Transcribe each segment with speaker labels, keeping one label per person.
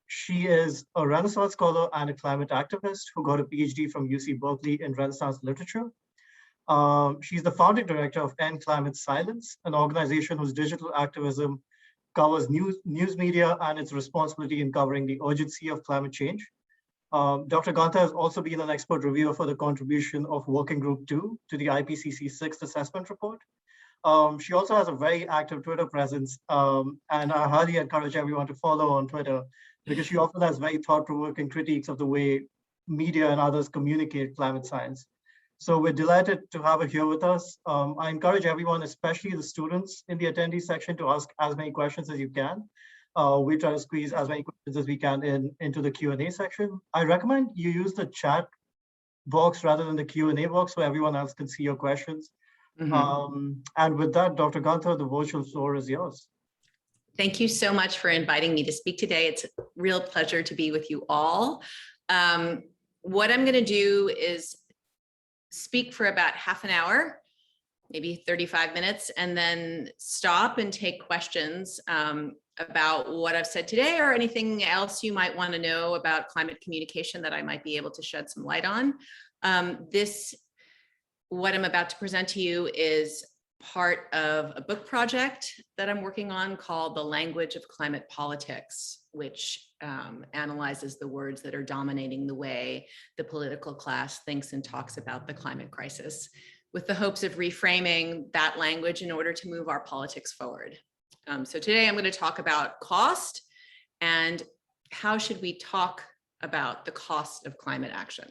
Speaker 1: She is a Renaissance scholar and a climate activist who got a PhD from UC Berkeley in Renaissance literature. She's the founding director of End Climate Silence, an organization whose digital activism covers news media and its responsibility in covering the urgency of climate change. Dr. Guenther has also been an expert reviewer for the contribution of Working Group 2 to the IPCC 6th Assessment Report. She also has a very active Twitter presence, and I highly encourage everyone to follow on Twitter because she often has very thought-provoking critiques of the way media and others communicate climate science. So we're delighted to have her here with us. I encourage everyone, especially the students in the attendee section, to ask as many questions as you can. We try to squeeze as many questions as we can into the Q&A section. I recommend you use the chat box rather than the Q&A box so everyone else can see your questions. And with that, Dr. Guenther, the virtual floor is yours.
Speaker 2: Thank you so much for inviting me to speak today. It's a real pleasure to be with you all. What I'm going to do is speak for about half an hour, maybe 35 minutes, and then stop and take questions about what I've said today or anything else you might want to know about climate communication that I might be able to shed some light on. What I'm about to present to you is part of a book project that I'm working on called The Language of Climate Politics, which analyzes the words that are dominating the way the political class thinks and talks about the climate crisis, with the hopes of reframing that language in order to move our politics forward. So today I'm going to talk about cost and how should we talk about the cost of climate action.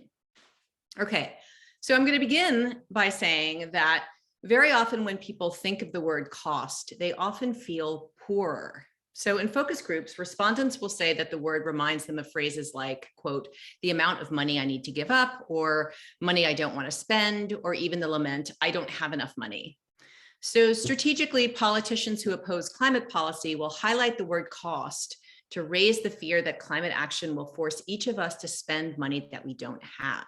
Speaker 2: Okay, so I'm going to begin by saying that very often when people think of the word cost, they often feel poorer. So in focus groups, respondents will say that the word reminds them of phrases like, quote, the amount of money I need to give up, or money I don't want to spend, or even the lament, I don't have enough money. So strategically, politicians who oppose climate policy will highlight the word cost to raise the fear that climate action will force each of us to spend money that we don't have.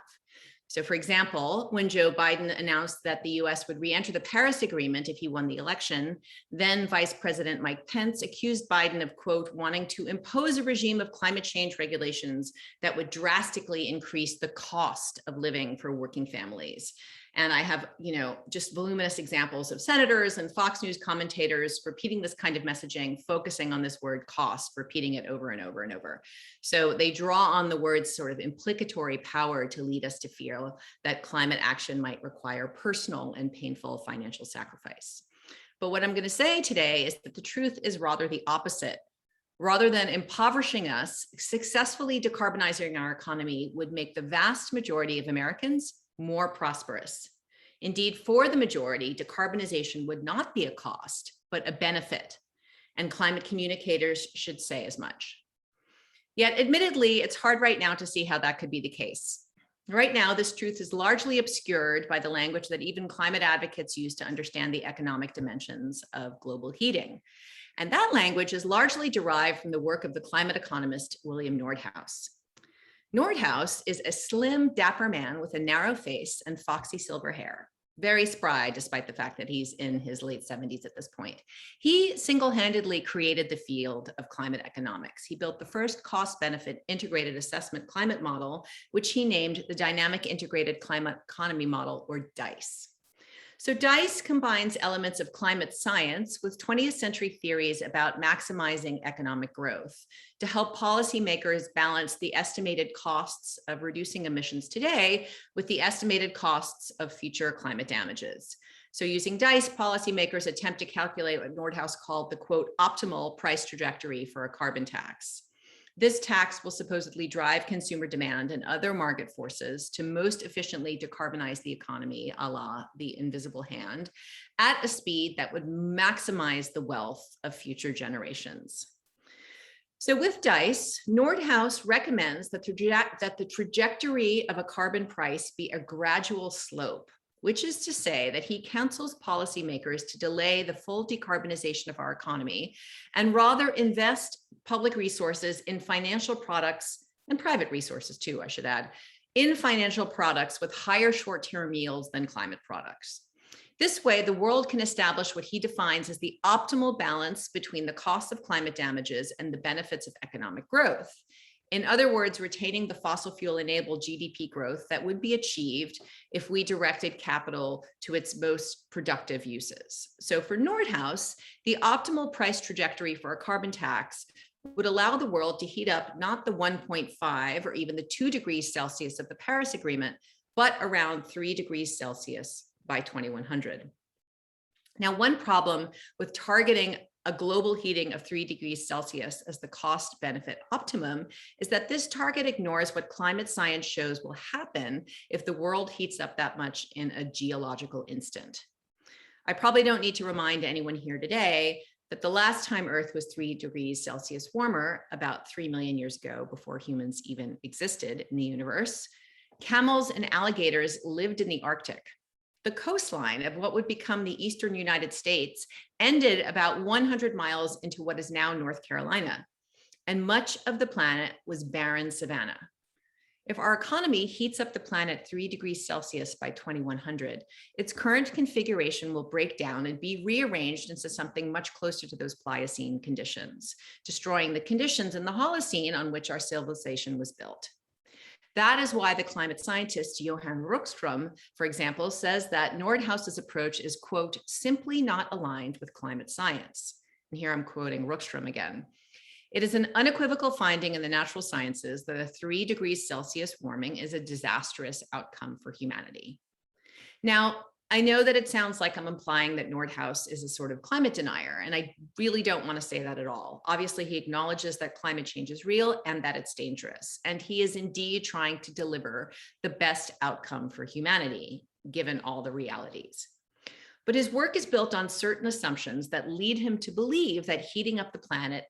Speaker 2: So for example, when Joe Biden announced that the US would re-enter the Paris Agreement if he won the election, then Vice President Mike Pence accused Biden of, quote, wanting to impose a regime of climate change regulations that would drastically increase the cost of living for working families. And I have, just voluminous examples of senators and Fox News commentators repeating this kind of messaging, focusing on this word cost, repeating it over and over and over. So they draw on the word's sort of implicatory power to lead us to feel that climate action might require personal and painful financial sacrifice. But what I'm going to say today is that the truth is rather the opposite. Rather than impoverishing us, successfully decarbonizing our economy would make the vast majority of Americans more prosperous. Indeed, for the majority, decarbonization would not be a cost, but a benefit, and climate communicators should say as much. Yet, admittedly, it's hard right now to see how that could be the case. Right now, this truth is largely obscured by the language that even climate advocates use to understand the economic dimensions of global heating. And that language is largely derived from the work of the climate economist, William Nordhaus. Nordhaus is a slim, dapper man with a narrow face and foxy silver hair, very spry, despite the fact that he's in his late 70s at this point. He single-handedly created the field of climate economics. He built the first cost-benefit integrated assessment climate model, which he named the Dynamic Integrated Climate Economy Model, or DICE. So DICE combines elements of climate science with 20th century theories about maximizing economic growth to help policymakers balance the estimated costs of reducing emissions today with the estimated costs of future climate damages. So using DICE, policymakers attempt to calculate what Nordhaus called the, quote, optimal price trajectory for a carbon tax. This tax will supposedly drive consumer demand and other market forces to most efficiently decarbonize the economy, a la the invisible hand, at a speed that would maximize the wealth of future generations. So with DICE, Nordhaus recommends that the trajectory of a carbon price be a gradual slope, which is to say that he counsels policymakers to delay the full decarbonization of our economy and rather invest public resources in financial products and private resources too, I should add, in financial products with higher short-term yields than climate products. This way, the world can establish what he defines as the optimal balance between the costs of climate damages and the benefits of economic growth. In other words, retaining the fossil fuel-enabled GDP growth that would be achieved if we directed capital to its most productive uses. So for Nordhaus, the optimal price trajectory for a carbon tax would allow the world to heat up not the 1.5 or even the 2 degrees Celsius of the Paris Agreement, but around 3 degrees Celsius by 2100. Now, one problem with targeting a global heating of 3 degrees Celsius as the cost benefit optimum is that this target ignores what climate science shows will happen if the world heats up that much in a geological instant. I probably don't need to remind anyone here today that the last time Earth was 3 degrees Celsius warmer, about 3 million years ago, before humans even existed in the universe, camels and alligators lived in the Arctic. The coastline of what would become the eastern United States ended about 100 miles into what is now North Carolina, and much of the planet was barren savanna. If our economy heats up the planet 3 degrees Celsius by 2100, its current configuration will break down and be rearranged into something much closer to those Pliocene conditions, destroying the conditions in the Holocene on which our civilization was built. That is why the climate scientist Johan Rockström, for example, says that Nordhaus's approach is, quote, simply not aligned with climate science. And here I'm quoting Rockström again. It is an unequivocal finding in the natural sciences that a 3 degrees Celsius warming is a disastrous outcome for humanity. Now, I know that it sounds like I'm implying that Nordhaus is a sort of climate denier, and I really don't want to say that at all. Obviously, he acknowledges that climate change is real and that it's dangerous, and he is indeed trying to deliver the best outcome for humanity, given all the realities. But his work is built on certain assumptions that lead him to believe that heating up the planet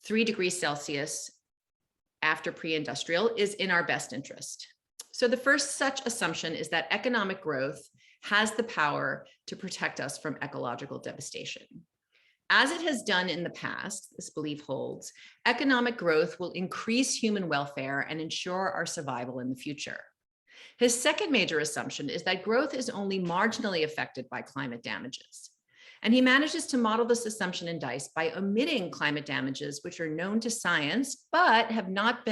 Speaker 2: 3 degrees Celsius after pre-industrial is in our best interest. So the first such assumption is that economic growth has the power to protect us from ecological devastation. As it has done in the past, this belief holds, economic growth will increase human welfare and ensure our survival in the future. His second major assumption is that growth is only marginally affected by climate damages. And he manages to model this assumption in DICE by omitting climate damages, which are known to science, but have not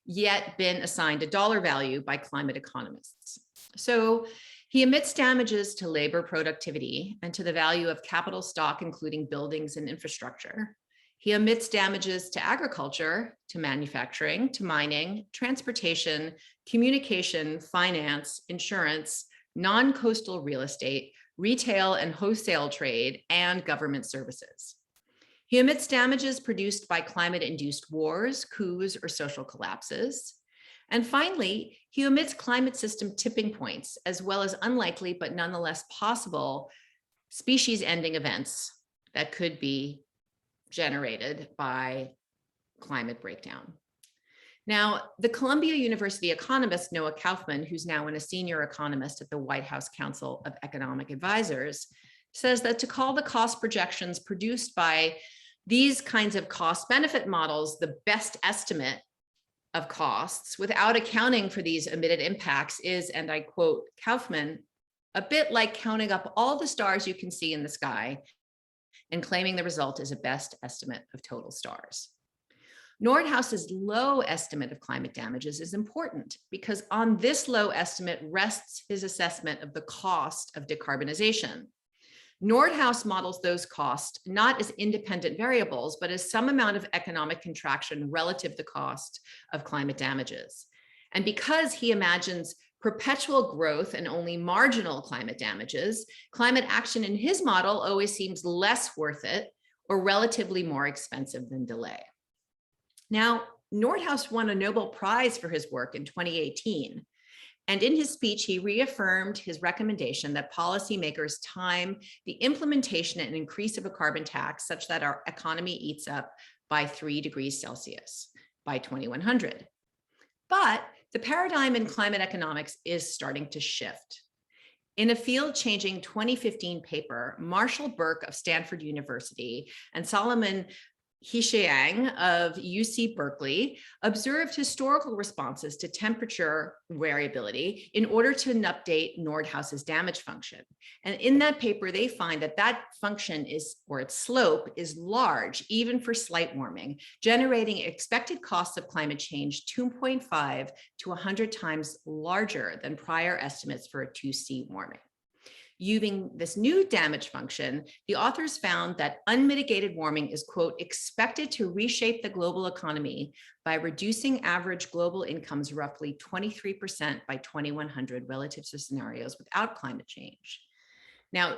Speaker 2: yet been assigned a dollar value by climate economists. So he omits damages to labor productivity and to the value of capital stock, including buildings and infrastructure. He omits damages to agriculture, to manufacturing, to mining, transportation, communication, finance, insurance, non-coastal real estate, retail and wholesale trade, and government services. He omits damages produced by climate-induced wars, coups, or social collapses. And finally, he omits climate system tipping points, as well as unlikely but nonetheless possible species-ending events that could be generated by climate breakdown. Now, the Columbia University economist Noah Kaufman, who's now a senior economist at the White House Council of Economic Advisors, says that to call the cost projections produced by these kinds of cost-benefit models the best estimate of costs without accounting for these omitted impacts is, and I quote Kaufman, a bit like counting up all the stars you can see in the sky and claiming the result is a best estimate of total stars. Nordhaus's low estimate of climate damages is important because on this low estimate rests his assessment of the cost of decarbonization. Nordhaus models those costs not as independent variables, but as some amount of economic contraction relative to the cost of climate damages. And because he imagines perpetual growth and only marginal climate damages, climate action in his model always seems less worth it or relatively more expensive than delay. Now, Nordhaus won a Nobel-prize for his work in 2018. And in his speech, he reaffirmed his recommendation that policymakers time the implementation and increase of a carbon tax such that our economy eats up by 3 degrees Celsius by 2100. But the paradigm in climate economics is starting to shift. In a field-changing 2015 paper, Marshall Burke of Stanford University and Solomon Xiang of UC Berkeley observed historical responses to temperature variability in order to update Nordhaus's damage function. And in that paper, they find that that function is, or its slope is large, even for slight warming, generating expected costs of climate change 2.5 to 100 times larger than prior estimates for a 2C warming. Using this new damage function, the authors found that unmitigated warming is, quote, expected to reshape the global economy by reducing average global incomes roughly 23% by 2100 relative to scenarios without climate change. Now,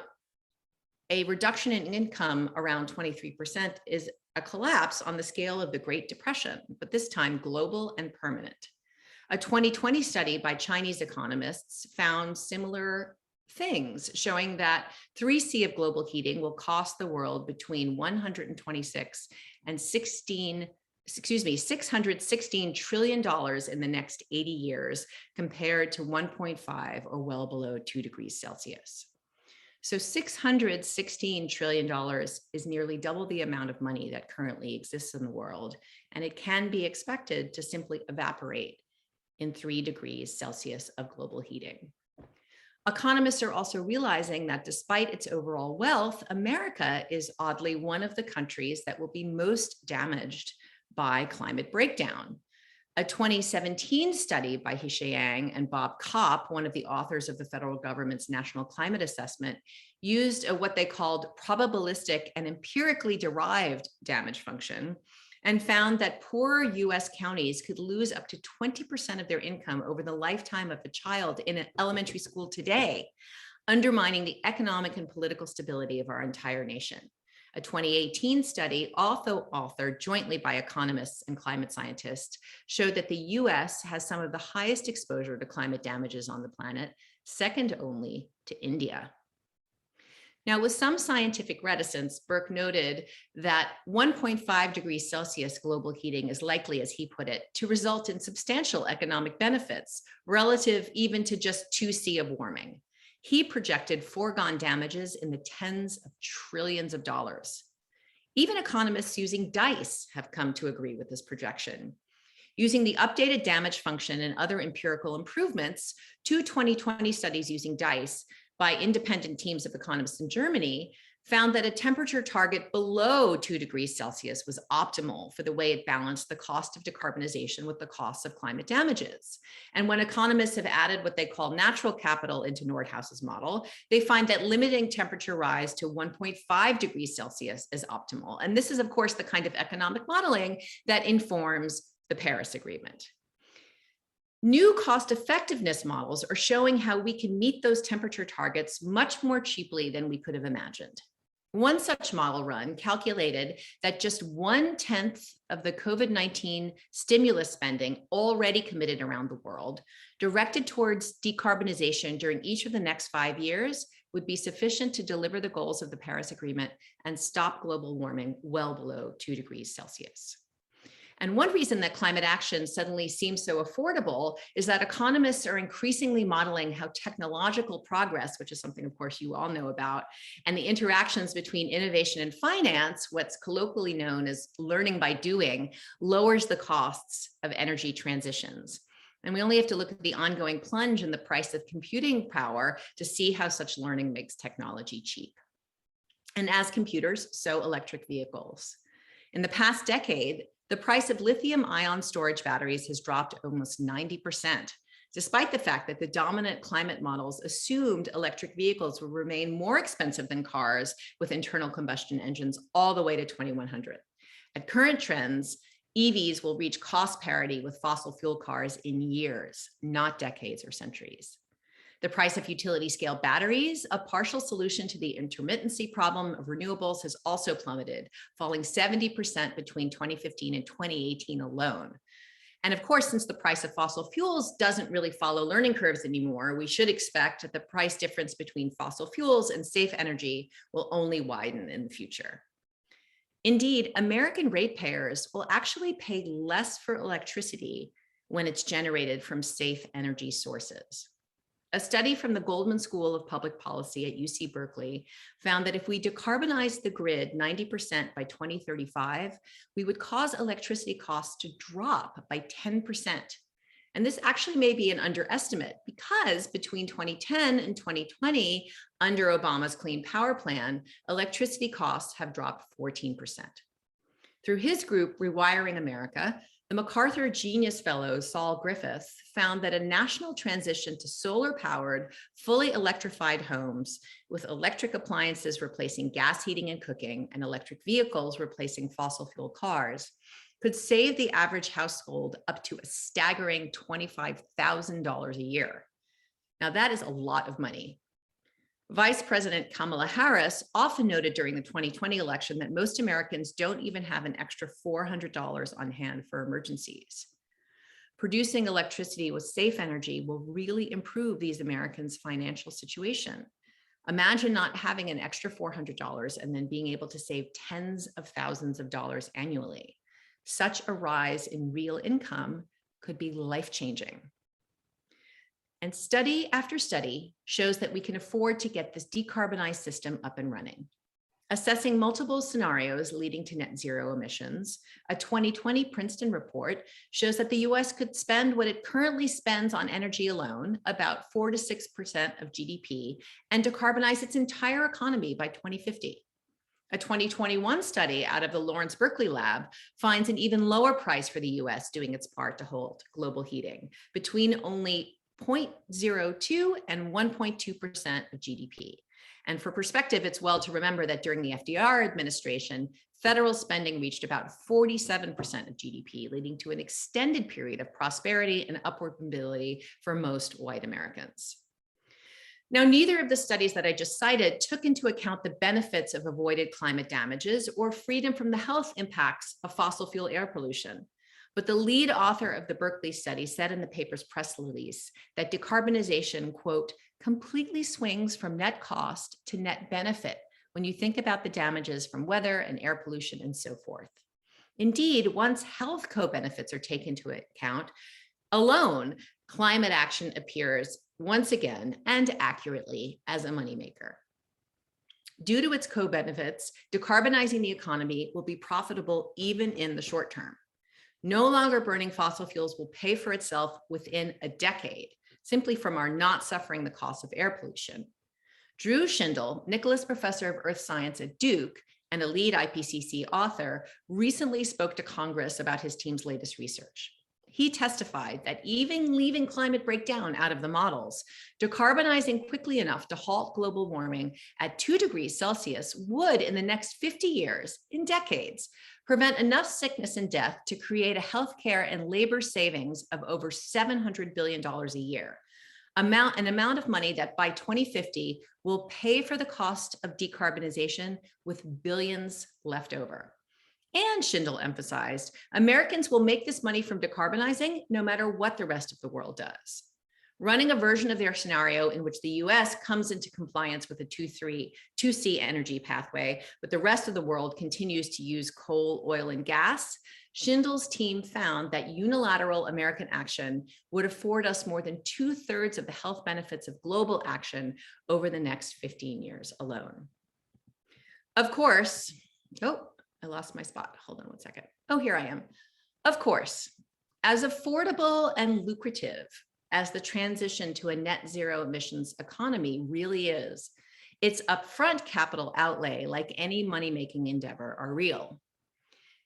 Speaker 2: a reduction in income around 23% is a collapse on the scale of the Great Depression, but this time global and permanent. A 2020 study by Chinese economists found similar things, showing that 3C of global heating will cost the world between 126 and 616 trillion dollars in the next 80 years, compared to 1.5 or well below 2 degrees Celsius. So $616 trillion is nearly double the amount of money that currently exists in the world, and it can be expected to simply evaporate in 3 degrees Celsius of global heating. Economists are also realizing that despite its overall wealth, America is oddly one of the countries that will be most damaged by climate breakdown. A 2017 study by Xiang and Bob Kopp, one of the authors of the federal government's National Climate Assessment, used what they called probabilistic and empirically derived damage function, and found that poorer US counties could lose up to 20% of their income over the lifetime of a child in an elementary school today, undermining the economic and political stability of our entire nation. A 2018 study, also authored jointly by economists and climate scientists, showed that the US has some of the highest exposure to climate damages on the planet, second only to India. Now, with some scientific reticence, Burke noted that 1.5 degrees Celsius global heating is likely, as he put it, to result in substantial economic benefits relative even to just 2C of warming. He projected foregone damages in the tens of trillions of dollars. Even economists using DICE have come to agree with this projection. Using the updated damage function and other empirical improvements, 2 2020 studies using DICE by independent teams of economists in Germany found that a temperature target below 2 degrees Celsius was optimal for the way it balanced the cost of decarbonization with the costs of climate damages. And when economists have added what they call natural capital into Nordhaus's model, they find that limiting temperature rise to 1.5 degrees Celsius is optimal. And this is, of course, the kind of economic modeling that informs the Paris Agreement. New cost effectiveness models are showing how we can meet those temperature targets much more cheaply than we could have imagined. One such model run calculated that just 1/10 of the COVID-19 stimulus spending already committed around the world, directed towards decarbonization during each of the next 5 years, would be sufficient to deliver the goals of the Paris Agreement and stop global warming well below 2 degrees Celsius. And one reason that climate action suddenly seems so affordable is that economists are increasingly modeling how technological progress, which is something, of course, you all know about, and the interactions between innovation and finance, what's colloquially known as learning by doing, lowers the costs of energy transitions. And we only have to look at the ongoing plunge in the price of computing power to see how such learning makes technology cheap. And as computers, so electric vehicles. In the past decade, the price of lithium-ion storage batteries has dropped almost 90%, despite the fact that the dominant climate models assumed electric vehicles would remain more expensive than cars with internal combustion engines all the way to 2100. At current trends, EVs will reach cost parity with fossil fuel cars in years, not decades or centuries. The price of utility scale batteries, a partial solution to the intermittency problem of renewables, has also plummeted, falling 70% between 2015 and 2018 alone. And of course, since the price of fossil fuels doesn't really follow learning curves anymore, we should expect that the price difference between fossil fuels and safe energy will only widen in the future. Indeed, American ratepayers will actually pay less for electricity when it's generated from safe energy sources. A study from the Goldman School of Public Policy at UC Berkeley found that if we decarbonize the grid 90% by 2035, we would cause electricity costs to drop by 10%. And this actually may be an underestimate because between 2010 and 2020, under Obama's Clean Power Plan, electricity costs have dropped 14%. Through his group, Rewiring America, the MacArthur Genius Fellow Saul Griffith found that a national transition to solar-powered, fully electrified homes with electric appliances replacing gas heating and cooking and electric vehicles replacing fossil fuel cars could save the average household up to a staggering $25,000 a year. Now that is a lot of money. Vice President Kamala Harris often noted during the 2020 election that most Americans don't even have an extra $400 on hand for emergencies. Producing electricity with safe energy will really improve these Americans' financial situation. Imagine not having an extra $400 and then being able to save tens of thousands of dollars annually. Such a rise in real income could be life-changing. And study after study shows that we can afford to get this decarbonized system up and running. Assessing multiple scenarios leading to net zero emissions, a 2020 Princeton report shows that the US could spend what it currently spends on energy alone, about 4 to 6% of GDP, and decarbonize its entire economy by 2050. A 2021 study out of the Lawrence Berkeley Lab finds an even lower price for the US doing its part to halt global heating, between only 0.02 and 1.2% of GDP. And for perspective, it's well to remember that during the FDR administration, federal spending reached about 47% of GDP, leading to an extended period of prosperity and upward mobility for most white Americans. Now, neither of the studies that I just cited took into account the benefits of avoided climate damages or freedom from the health impacts of fossil fuel air pollution. But the lead author of the Berkeley study said in the paper's press release that decarbonization, quote, completely swings from net cost to net benefit when you think about the damages from weather and air pollution and so forth. Indeed, once health co-benefits are taken into account alone, climate action appears once again and accurately as a moneymaker. Due to its co-benefits, decarbonizing the economy will be profitable even in the short term. No longer burning fossil fuels will pay for itself within a decade, simply from our not suffering the cost of air pollution. Drew Schindel, Nicholas Professor of Earth Science at Duke and a lead IPCC author, recently spoke to Congress about his team's latest research. He testified that even leaving climate breakdown out of the models, decarbonizing quickly enough to halt global warming at 2 degrees Celsius would, in the next 50 years, in decades, prevent enough sickness and death to create a healthcare and labor savings of over $700 billion a year, an amount of money that by 2050 will pay for the cost of decarbonization with billions left over. And Schindel emphasized, Americans will make this money from decarbonizing no matter what the rest of the world does. Running a version of their scenario in which the US comes into compliance with a 2C energy pathway, but the rest of the world continues to use coal, oil, and gas, Schindel's team found that unilateral American action would afford us more than 2/3 of the health benefits of global action over the next 15 years alone. Of course, I lost my spot. Hold on one second. Oh, here I am. Of course, as affordable and lucrative as the transition to a net zero emissions economy really is, its upfront capital outlay, like any money-making endeavor, are real.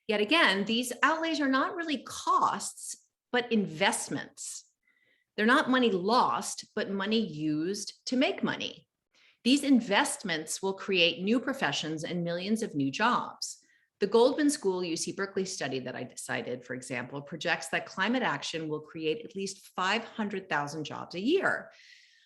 Speaker 2: Yet again, these outlays are not really costs, but investments. They're not money lost, but money used to make money. These investments will create new professions and millions of new jobs. The Goldman School UC Berkeley study that I cited, for example, projects that climate action will create at least 500,000 jobs a year.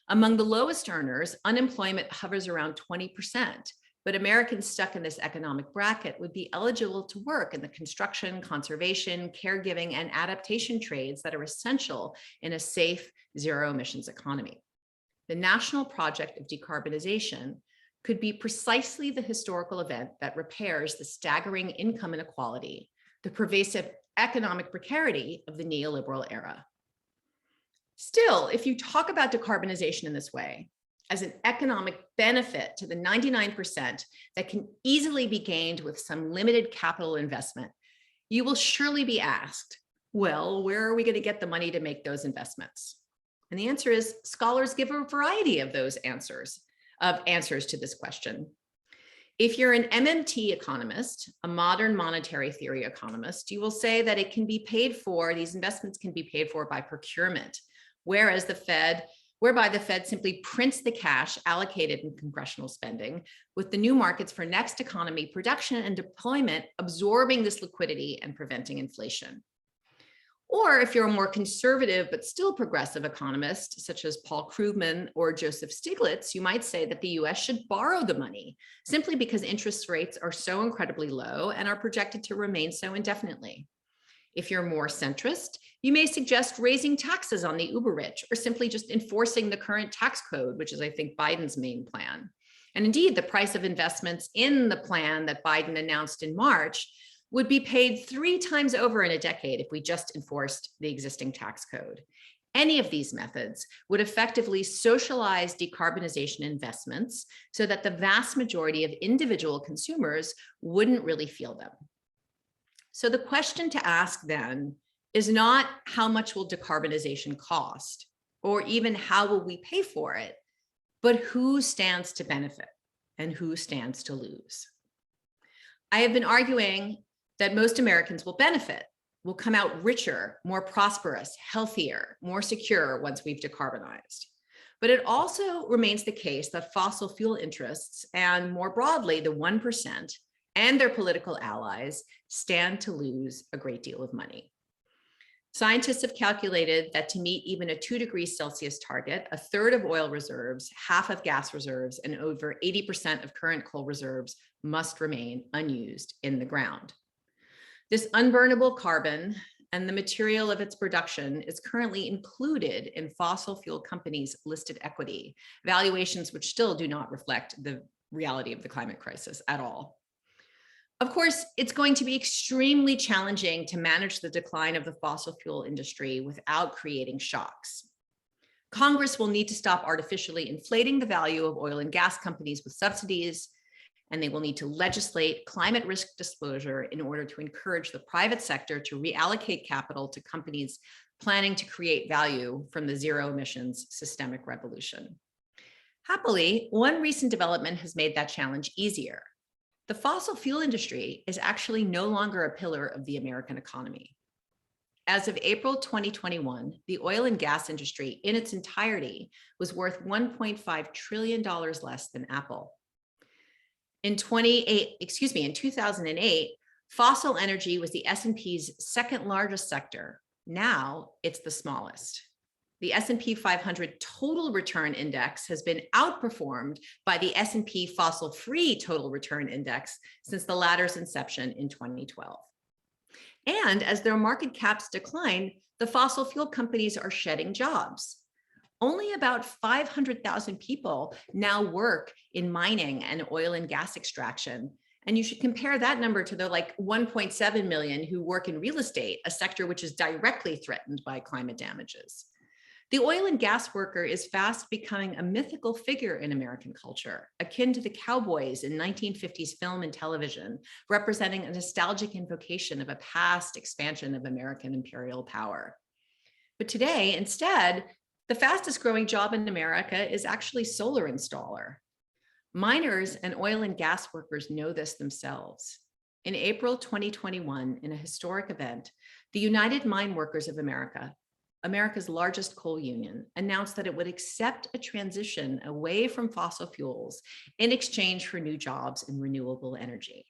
Speaker 2: Among the lowest earners, unemployment hovers around 20%, but Americans stuck in this economic bracket would be eligible to work in the construction, conservation, caregiving, and adaptation trades that are essential in a safe zero emissions economy. The national project of decarbonization could be precisely the historical event that repairs the staggering income inequality, the pervasive economic precarity of the neoliberal era. Still, if you talk about decarbonization in this way, as an economic benefit to the 99% that can easily be gained with some limited capital investment, you will surely be asked, well, where are we going to get the money to make those investments? And the answer is scholars give a variety of those answers to this question. If you're an MMT economist, a modern monetary theory economist, you will say that it can be paid for, these investments can be paid for by procurement, whereby the Fed simply prints the cash allocated in congressional spending, with the new markets for next economy production and deployment absorbing this liquidity and preventing inflation. Or if you're a more conservative but still progressive economist, such as Paul Krugman or Joseph Stiglitz, you might say that the US should borrow the money simply because interest rates are so incredibly low and are projected to remain so indefinitely. If you're more centrist, you may suggest raising taxes on the uber rich or simply just enforcing the current tax code, which is, I think, Biden's main plan. And indeed, the price of investments in the plan that Biden announced in March would be paid 3 times over in a decade if we just enforced the existing tax code. Any of these methods would effectively socialize decarbonization investments so that the vast majority of individual consumers wouldn't really feel them. So the question to ask then is not how much will decarbonization cost, or even how will we pay for it, but who stands to benefit and who stands to lose. I have been arguing that most Americans will benefit, will come out richer, more prosperous, healthier, more secure once we've decarbonized. But it also remains the case that fossil fuel interests, and more broadly, the 1%, and their political allies stand to lose a great deal of money. Scientists have calculated that to meet even a 2 degrees Celsius target, 1/3 of oil reserves, half of gas reserves, and over 80% of current coal reserves must remain unused in the ground. This unburnable carbon and the material of its production is currently included in fossil fuel companies' listed equity, valuations which still do not reflect the reality of the climate crisis at all. Of course, it's going to be extremely challenging to manage the decline of the fossil fuel industry without creating shocks. Congress will need to stop artificially inflating the value of oil and gas companies with subsidies, and they will need to legislate climate risk disclosure in order to encourage the private sector to reallocate capital to companies planning to create value from the zero emissions systemic revolution. Happily, one recent development has made that challenge easier. The fossil fuel industry is actually no longer a pillar of the American economy. As of April 2021, the oil and gas industry in its entirety was worth $1.5 trillion less than Apple. In 2008, fossil energy was the S&P's second largest sector. Now it's the smallest. The S&P 500 total return index has been outperformed by the S&P fossil free total return index since the latter's inception in 2012. And as their market caps decline, the fossil fuel companies are shedding jobs. Only about 500,000 people now work in mining and oil and gas extraction. And you should compare that number to the 1.7 million who work in real estate, a sector which is directly threatened by climate damages. The oil and gas worker is fast becoming a mythical figure in American culture, akin to the cowboys in 1950s film and television, representing a nostalgic invocation of a past expansion of American imperial power. But today, instead, the fastest growing job in America is actually solar installer. Miners and oil and gas workers know this themselves. In April 2021, in a historic event, the United Mine Workers of America, America's largest coal union, announced that it would accept a transition away from fossil fuels in exchange for new jobs in renewable energy.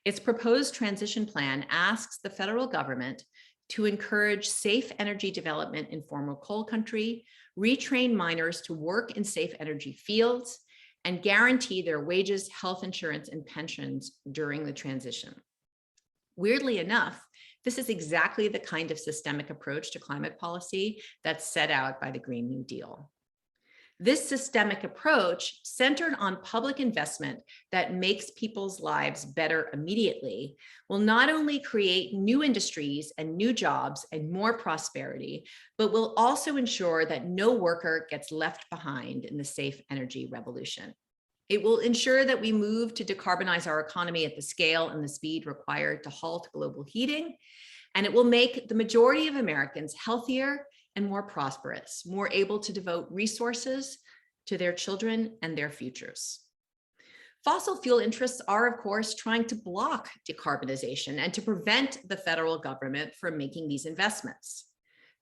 Speaker 2: Its proposed transition plan asks the federal government to encourage safe energy development in former coal country, retrain miners to work in safe energy fields, and guarantee their wages, health insurance, and pensions during the transition. Weirdly enough, this is exactly the kind of systemic approach to climate policy that's set out by the Green New Deal. This systemic approach, centered on public investment that makes people's lives better immediately, will not only create new industries and new jobs and more prosperity, but will also ensure that no worker gets left behind in the safe energy revolution. It will ensure that we move to decarbonize our economy at the scale and the speed required to halt global heating, and it will make the majority of Americans healthier and more prosperous, more able to devote resources to their children and their futures. Fossil fuel interests are, of course, trying to block decarbonization and to prevent the federal government from making these investments.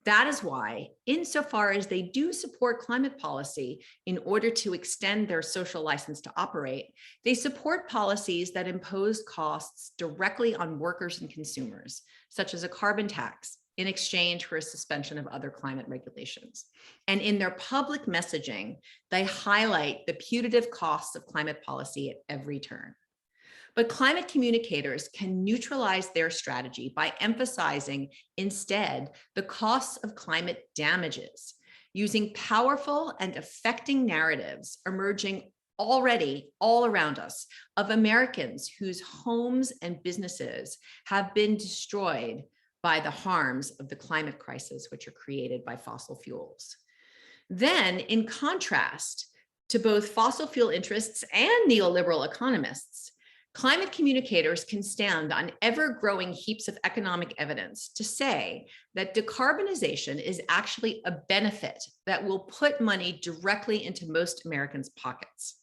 Speaker 2: That is why, insofar as they do support climate policy in order to extend their social license to operate, they support policies that impose costs directly on workers and consumers, such as a carbon tax, in exchange for a suspension of other climate regulations. And in their public messaging, they highlight the putative costs of climate policy at every turn. But climate communicators can neutralize their strategy by emphasizing instead the costs of climate damages, using powerful and affecting narratives emerging already all around us of Americans whose homes and businesses have been destroyed by the harms of the climate crisis, which are created by fossil fuels. Then, in contrast to both fossil fuel interests and neoliberal economists, climate communicators can stand on ever-growing heaps of economic evidence to say that decarbonization is actually a benefit that will put money directly into most Americans' pockets,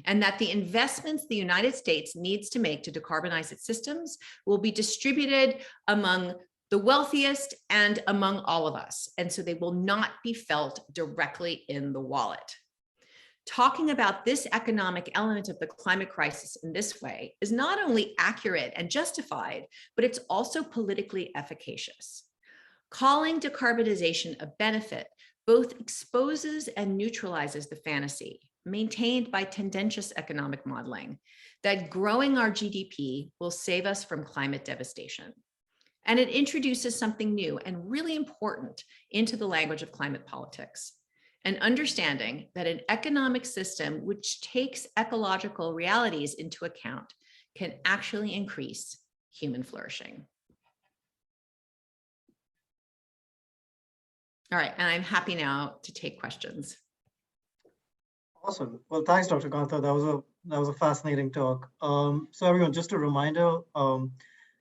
Speaker 2: and that the investments the United States needs to make to decarbonize its systems will be distributed among the wealthiest and among all of us, and so they will not be felt directly in the wallet. Talking about this economic element of the climate crisis in this way is not only accurate and justified, but it's also politically efficacious. Calling decarbonization a benefit both exposes and neutralizes the fantasy maintained by tendentious economic modeling that growing our GDP will save us from climate devastation. And it introduces something new and really important into the language of climate politics, an understanding that an economic system which takes ecological realities into account can actually increase human flourishing. All right, and I'm happy now to take questions.
Speaker 1: Awesome. Well, thanks, Dr. Guenther. That was a fascinating talk. So everyone, just a reminder,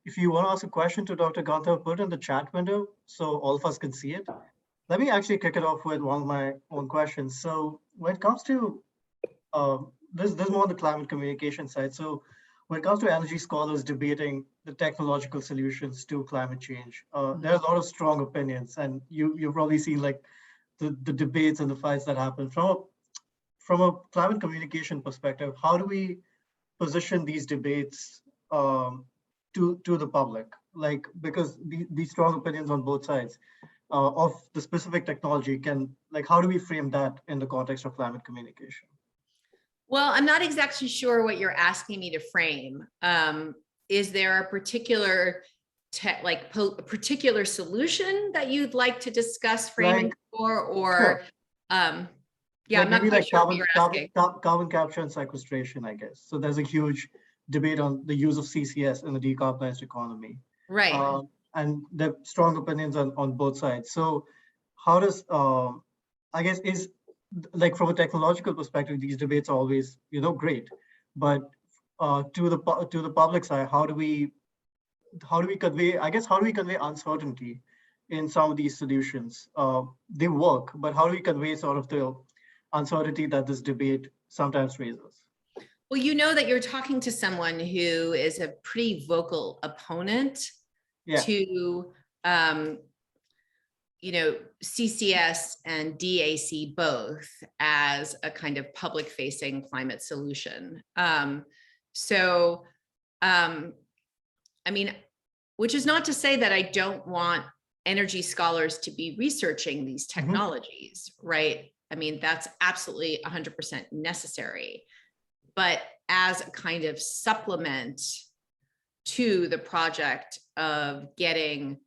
Speaker 1: if you want to ask a question to Dr. Guenther, put it in the chat window so all of us can see it. Let me actually kick it off with one of my own questions. So when it comes to this is more on the climate communication side. So when it comes to energy scholars debating the technological solutions to climate change, there are a lot of strong opinions, and you've probably seen like the debates and the fights that happen. From a climate communication perspective, how do we position these debates to the public? Like, because these strong opinions on both sides of the specific technology can, like, how do we frame that in the context of climate communication?
Speaker 2: Well, I'm not exactly sure what you're asking me to frame. Is there a particular particular solution that you'd like to discuss framing
Speaker 1: Like,
Speaker 2: for, or
Speaker 1: sure.
Speaker 2: Yeah,
Speaker 1: like
Speaker 2: I'm not
Speaker 1: maybe
Speaker 2: quite
Speaker 1: like
Speaker 2: sure what you're asking.
Speaker 1: carbon capture and sequestration, I guess. So there's a huge debate on the use of CCS in the decarbonized economy.
Speaker 2: Right.
Speaker 1: And there are strong opinions on both sides. So how does, I guess, is like from a technological perspective, these debates are always, great. But to the public side, how do we convey, I guess, how do we convey uncertainty in some of these solutions? They work, but how do we convey sort of the uncertainty that this debate sometimes raises?
Speaker 2: Well, you know that you're talking to someone who is a pretty vocal opponent to, CCS and DAC both as a kind of public-facing climate solution. I mean, which is not to say that I don't want energy scholars to be researching these technologies, right? I mean, that's absolutely 100% necessary. But as a kind of supplement to the project of getting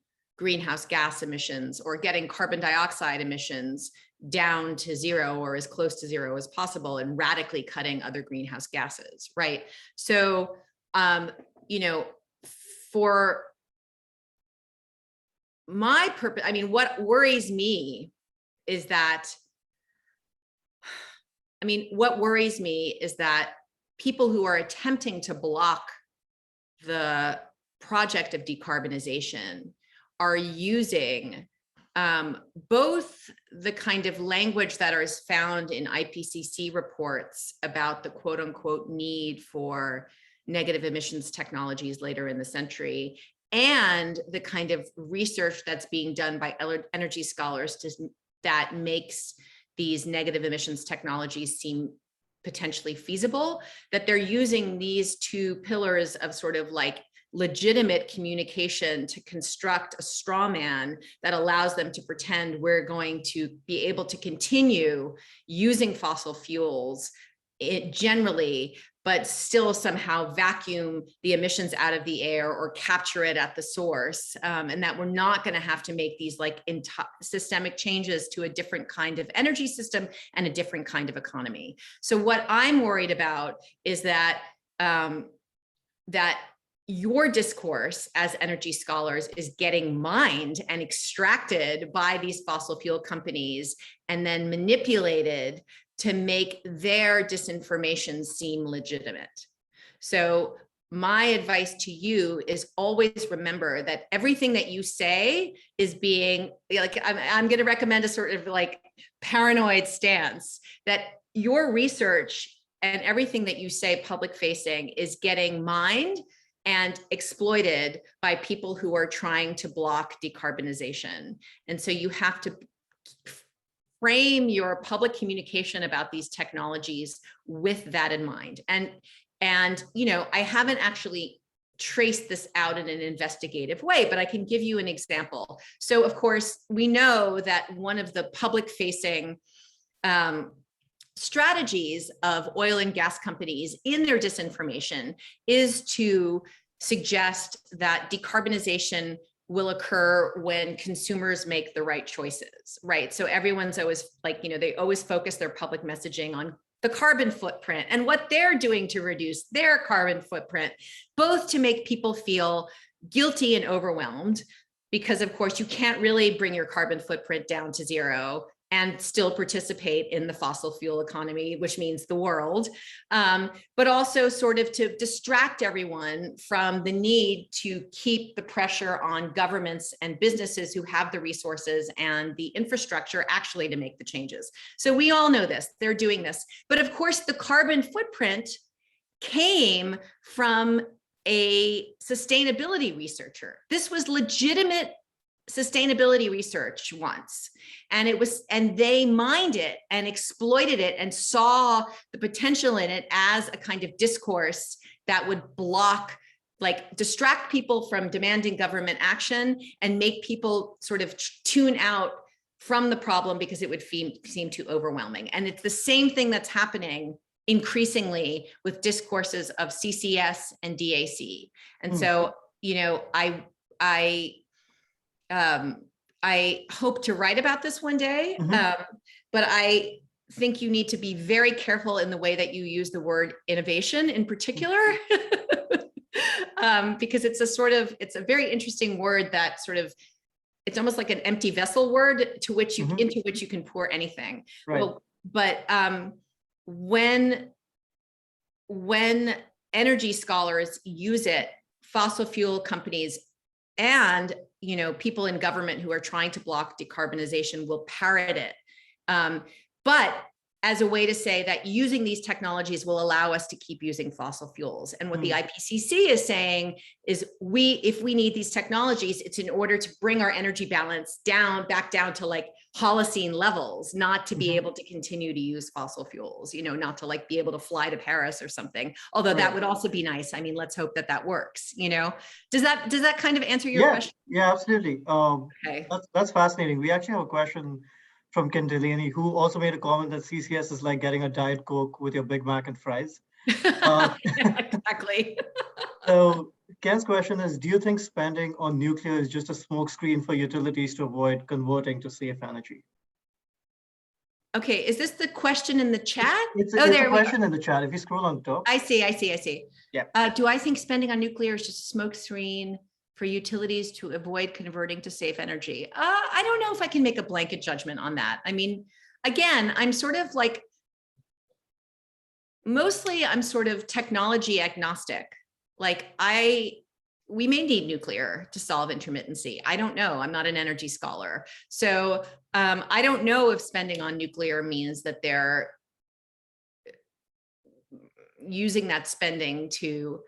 Speaker 2: greenhouse gas emissions or getting carbon dioxide emissions down to zero or as close to zero as possible and radically cutting other greenhouse gases, right? So, you know, for my purpose, I mean, what worries me is that, people who are attempting to block the project of decarbonization are using both the kind of language that is found in IPCC reports about the quote unquote need for negative emissions technologies later in the century, and the kind of research that's being done by energy scholars that makes these negative emissions technologies seem potentially feasible, that they're using these two pillars of sort of like legitimate communication to construct a straw man that allows them to pretend we're going to be able to continue using fossil fuels generally, but still somehow vacuum the emissions out of the air or capture it at the source, and that we're not going to have to make these like systemic changes to a different kind of energy system and a different kind of economy. So what I'm worried about is that that your discourse as energy scholars is getting mined and extracted by these fossil fuel companies and then manipulated to make their disinformation seem legitimate. So my advice to you is always remember that everything that you say is being, like, I'm going to recommend a sort of like paranoid stance, that your research and everything that you say public facing is getting mined and exploited by people who are trying to block decarbonization. And so you have to frame your public communication about these technologies with that in mind. And you know, I haven't actually traced this out in an investigative way, but I can give you an example. So of course, we know that one of the public facing strategies of oil and gas companies in their disinformation is to suggest that decarbonization will occur when consumers make the right choices, right? So everyone's always like, you know, they always focus their public messaging on the carbon footprint and what they're doing to reduce their carbon footprint, both to make people feel guilty and overwhelmed, because of course you can't really bring your carbon footprint down to zero and still participate in the fossil fuel economy, which means the world, but also sort of to distract everyone from the need to keep the pressure on governments and businesses who have the resources and the infrastructure actually to make the changes. So we all know this, they're doing this. But of course, the carbon footprint came from a sustainability researcher. This was legitimate sustainability research once, and they mined it and exploited it and saw the potential in it as a kind of discourse that would block, like distract people from demanding government action and make people sort of tune out from the problem because it would seem too overwhelming. And it's the same thing that's happening increasingly with discourses of CCS and DAC. And so, you know, I hope to write about this one day, but I think you need to be very careful in the way that you use the word innovation in particular, because it's a very interesting word that sort of, it's almost like an empty vessel word to which you, into which you can pour anything.
Speaker 1: Right.
Speaker 2: Well, but when energy scholars use it, fossil fuel companies and, you know, people in government who are trying to block decarbonization will parrot it. But as a way to say that using these technologies will allow us to keep using fossil fuels. And what the IPCC is saying is if we need these technologies, it's in order to bring our energy balance back down to like Holocene levels, not to be able to continue to use fossil fuels, you know, not to like be able to fly to Paris or something. Although that would also be nice. I mean, let's hope that that works, you know. Does that kind of answer your question?
Speaker 1: Yeah, absolutely.
Speaker 2: Okay.
Speaker 1: That's fascinating. We actually have a question from Ken Delaney, who also made a comment that CCS is like getting a Diet Coke with your Big Mac and fries.
Speaker 2: Exactly.
Speaker 1: So Ken's question is, do you think spending on nuclear is just a smokescreen for utilities to avoid converting to safe energy?
Speaker 2: Okay, is this the question in the chat?
Speaker 1: It's
Speaker 2: Oh,
Speaker 1: a
Speaker 2: there we go.
Speaker 1: question in the chat. If you scroll on top.
Speaker 2: I see.
Speaker 1: Yeah.
Speaker 2: Do I think spending on nuclear is just a smokescreen for utilities to avoid converting to safe energy? I don't know if I can make a blanket judgment on that. I mean, again, I'm sort of like, mostly I'm sort of technology agnostic. Like we may need nuclear to solve intermittency. I don't know. I'm not an energy scholar. So I don't know if spending on nuclear means that they're using that spending to,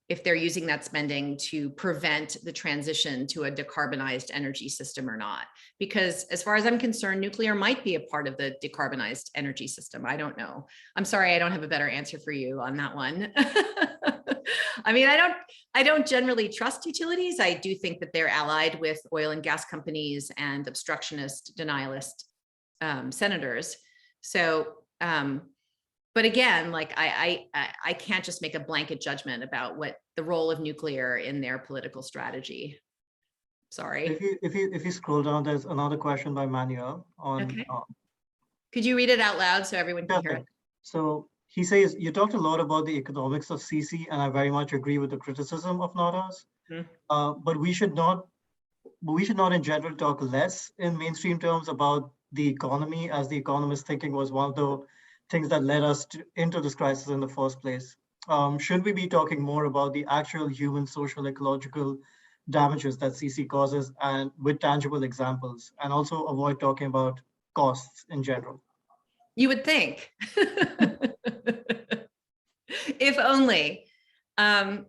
Speaker 2: if they're using that spending to prevent the transition to a decarbonized energy system or not. Because as far as I'm concerned, nuclear might be a part of the decarbonized energy system. I don't know. I'm sorry, I don't have a better answer for you on that one. I mean, I don't generally trust utilities. I do think that they're allied with oil and gas companies and obstructionist, denialist senators. So, but again, like I can't just make a blanket judgment about what the role of nuclear in their political strategy. Sorry.
Speaker 1: If you scroll down, there's another question by Manuel on.
Speaker 2: Okay. Could you read it out loud so everyone can hear it?
Speaker 1: So he says, you talked a lot about the economics of CC, and I very much agree with the criticism of Nordhaus. But we should not in general talk less in mainstream terms about the economy, as the economist thinking was one of the things that led us into this crisis in the first place. Should we be talking more about the actual human, social, ecological damages that CC causes, and with tangible examples, and also avoid talking about costs in general?
Speaker 2: You would think. If only. I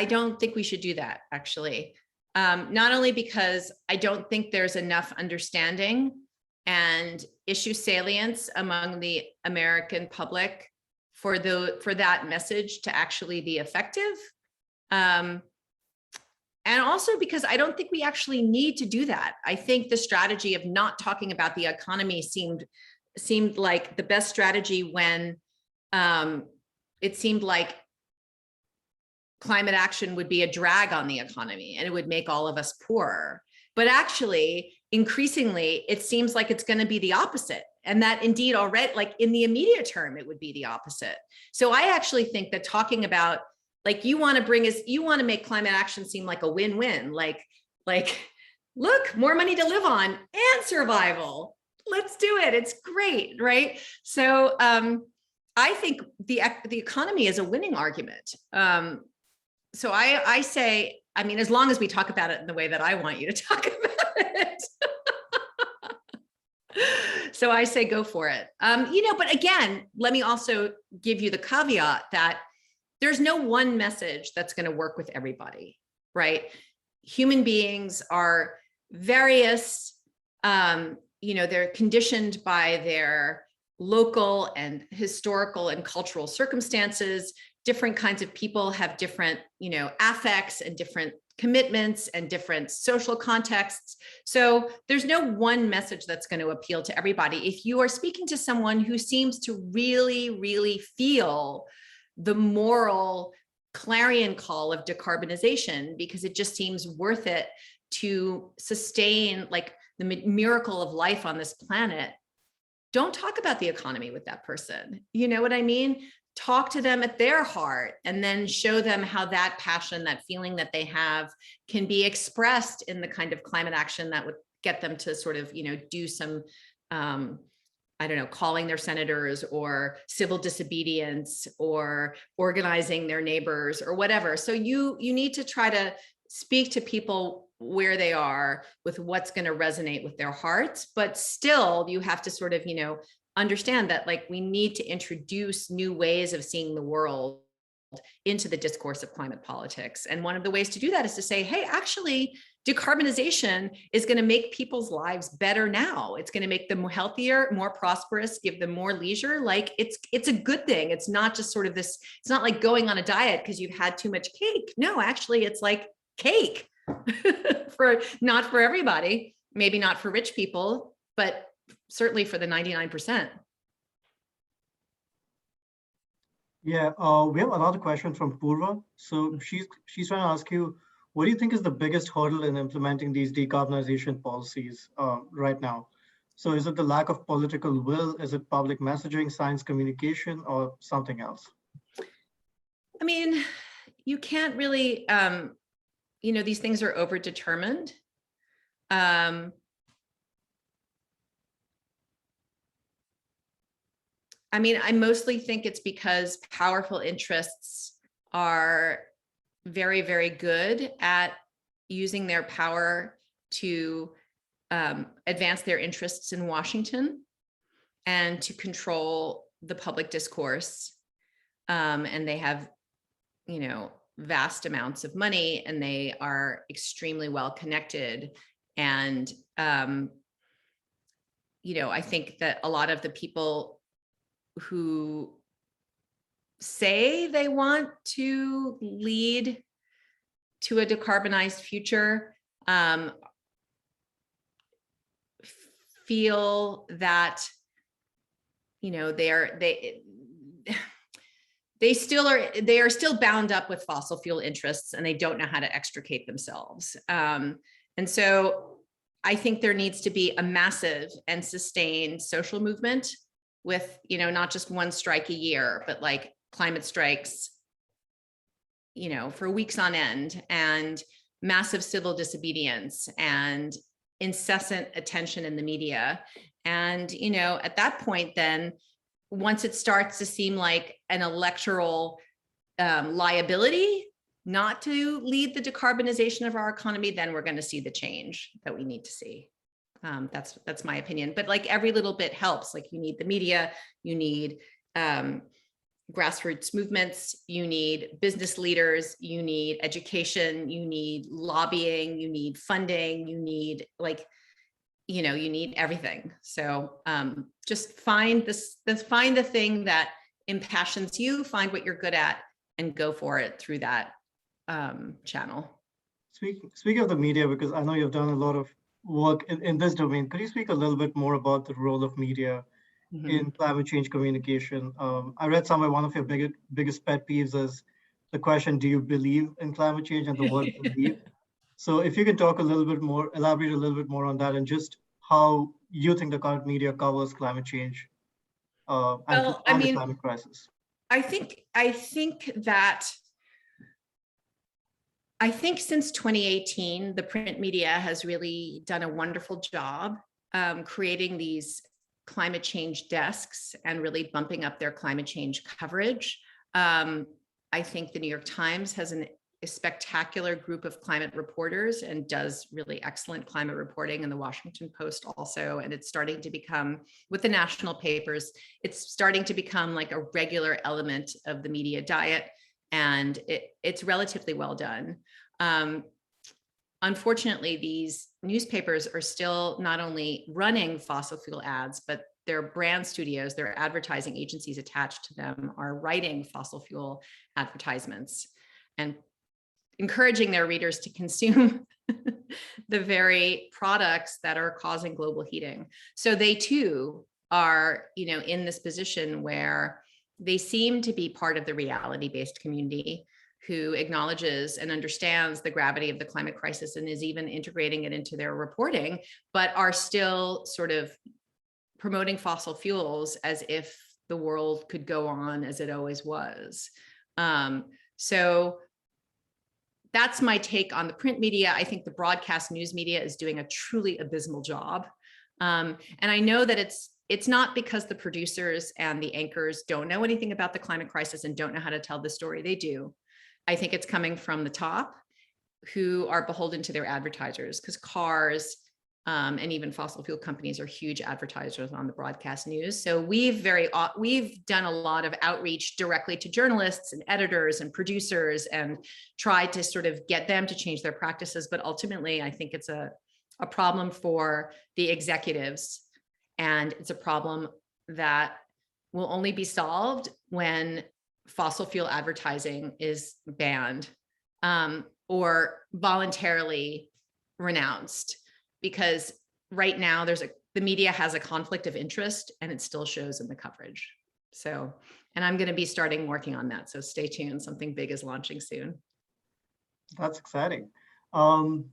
Speaker 2: don't think we should do that, actually. Not only because I don't think there's enough understanding and issue salience among the American public for that message to actually be effective. And also because I don't think we actually need to do that. I think the strategy of not talking about the economy seemed like the best strategy when it seemed like climate action would be a drag on the economy and it would make all of us poorer. But actually, increasingly, it seems like it's going to be the opposite. And that indeed already, like in the immediate term, it would be the opposite. So I actually think that talking about, like, you want to make climate action seem like a win-win, like, look, more money to live on and survival. Let's do it. It's great, right? So I think the economy is a winning argument. So I say, I mean, as long as we talk about it in the way that I want you to talk about it. So I say, go for it. But again, let me also give you the caveat that there's no one message that's going to work with everybody, right? Human beings are various, they're conditioned by their local and historical and cultural circumstances. Different kinds of people have different, affects and different commitments and different social contexts. So there's no one message that's going to appeal to everybody. If you are speaking to someone who seems to really, really feel the moral clarion call of decarbonization, because it just seems worth it to sustain like the miracle of life on this planet, don't talk about the economy with that person. You know what I mean? Talk to them at their heart and then show them how that passion, that feeling that they have can be expressed in the kind of climate action that would get them to sort of, do some, calling their senators or civil disobedience or organizing their neighbors or whatever. So you need to try to speak to people where they are with what's going to resonate with their hearts, but still you have to sort of, understand that like we need to introduce new ways of seeing the world into the discourse of climate politics. And one of the ways to do that is to say, hey, actually, decarbonization is going to make people's lives better now. It's going to make them healthier, more prosperous, give them more leisure. Like it's a good thing. It's not just sort of this, it's not like going on a diet because you've had too much cake. No, actually, it's like cake not for everybody, maybe not for rich people, but certainly for the 99%.
Speaker 1: Yeah, we have another question from Purva. So she's trying to ask you, what do you think is the biggest hurdle in implementing these decarbonization policies right now? So is it the lack of political will? Is it public messaging, science communication, or something else?
Speaker 2: I mean, you can't really, these things are overdetermined. I mean, I mostly think it's because powerful interests are very, very good at using their power to advance their interests in Washington and to control the public discourse. And they have, vast amounts of money, and they are extremely well connected. And, I think that a lot of the people who say they want to lead to a decarbonized future feel that they are still bound up with fossil fuel interests, and they don't know how to extricate themselves. And so I think there needs to be a massive and sustained social movement with, not just one strike a year, but like climate strikes, for weeks on end, and massive civil disobedience and incessant attention in the media. And, at that point, then once it starts to seem like an electoral liability not to lead the decarbonization of our economy, then we're going to see the change that we need to see. That's my opinion. But like every little bit helps. Like you need the media, you need grassroots movements, you need business leaders, you need education, you need lobbying, you need funding, you need you need everything. So just find the thing that impassions you, find what you're good at, and go for it through that channel.
Speaker 1: Speaking of the media, because I know you've done a lot of work in this domain, could you speak a little bit more about the role of media in climate change communication? I read somewhere one of your biggest pet peeves is the question, do you believe in climate change, and the word believe? So if you can talk a little bit more, elaborate a little bit more on that, and just how you think the current media covers climate change and
Speaker 2: Well,
Speaker 1: the climate crisis.
Speaker 2: I think since 2018, the print media has really done a wonderful job creating these climate change desks and really bumping up their climate change coverage. I think the New York Times has a spectacular group of climate reporters and does really excellent climate reporting, and the Washington Post also. And it's starting to become, with the national papers, it's starting to become like a regular element of the media diet. And it's relatively well done. Unfortunately, these newspapers are still not only running fossil fuel ads, but their brand studios, their advertising agencies attached to them, are writing fossil fuel advertisements and encouraging their readers to consume the very products that are causing global heating. So they too are, in this position where they seem to be part of the reality-based community who acknowledges and understands the gravity of the climate crisis and is even integrating it into their reporting, but are still sort of promoting fossil fuels as if the world could go on as it always was. So that's my take on the print media. I think the broadcast news media is doing a truly abysmal job. And I know that it's not because the producers and the anchors don't know anything about the climate crisis and don't know how to tell the story. They do. I think it's coming from the top, who are beholden to their advertisers, because cars and even fossil fuel companies are huge advertisers on the broadcast news. So we've done a lot of outreach directly to journalists and editors and producers and tried to sort of get them to change their practices. But ultimately, I think it's a problem for the executives, and it's a problem that will only be solved when fossil fuel advertising is banned or voluntarily renounced. Because right now the media has a conflict of interest, and it still shows in the coverage. So, and I'm going to be starting working on that. So stay tuned. Something big is launching soon.
Speaker 1: That's exciting. Um,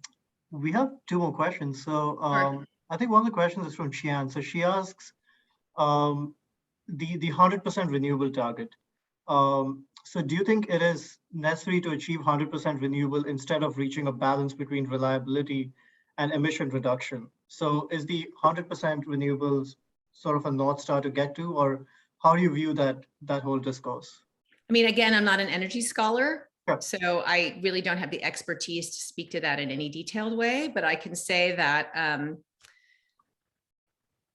Speaker 1: we have two more questions. So
Speaker 2: Sure.
Speaker 1: I think one of the questions is from Chian. So she asks um, the 100% renewable target. So do you think it is necessary to achieve 100% renewable instead of reaching a balance between reliability and emission reduction? So is the 100% renewables sort of a North Star to get to, or how do you view that whole discourse?
Speaker 2: I mean, again, I'm not an energy scholar,
Speaker 1: Sure.
Speaker 2: so I really don't have the expertise to speak to that in any detailed way, but I can say that,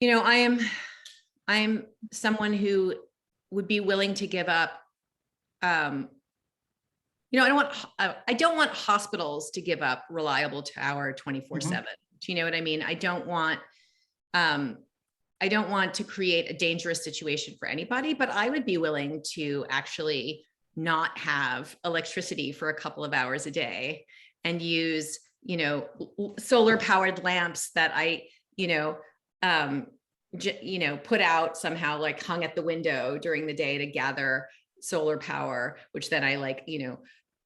Speaker 2: you know, I'm someone who would be willing to give up, you know, I don't want hospitals to give up reliable power 24/7. Do you know what I mean? I don't want to create a dangerous situation for anybody, but I would be willing to actually not have electricity for a couple of hours a day and use, you know, solar powered lamps that I, put out somehow, like hung at the window during the day to gather solar power, which then I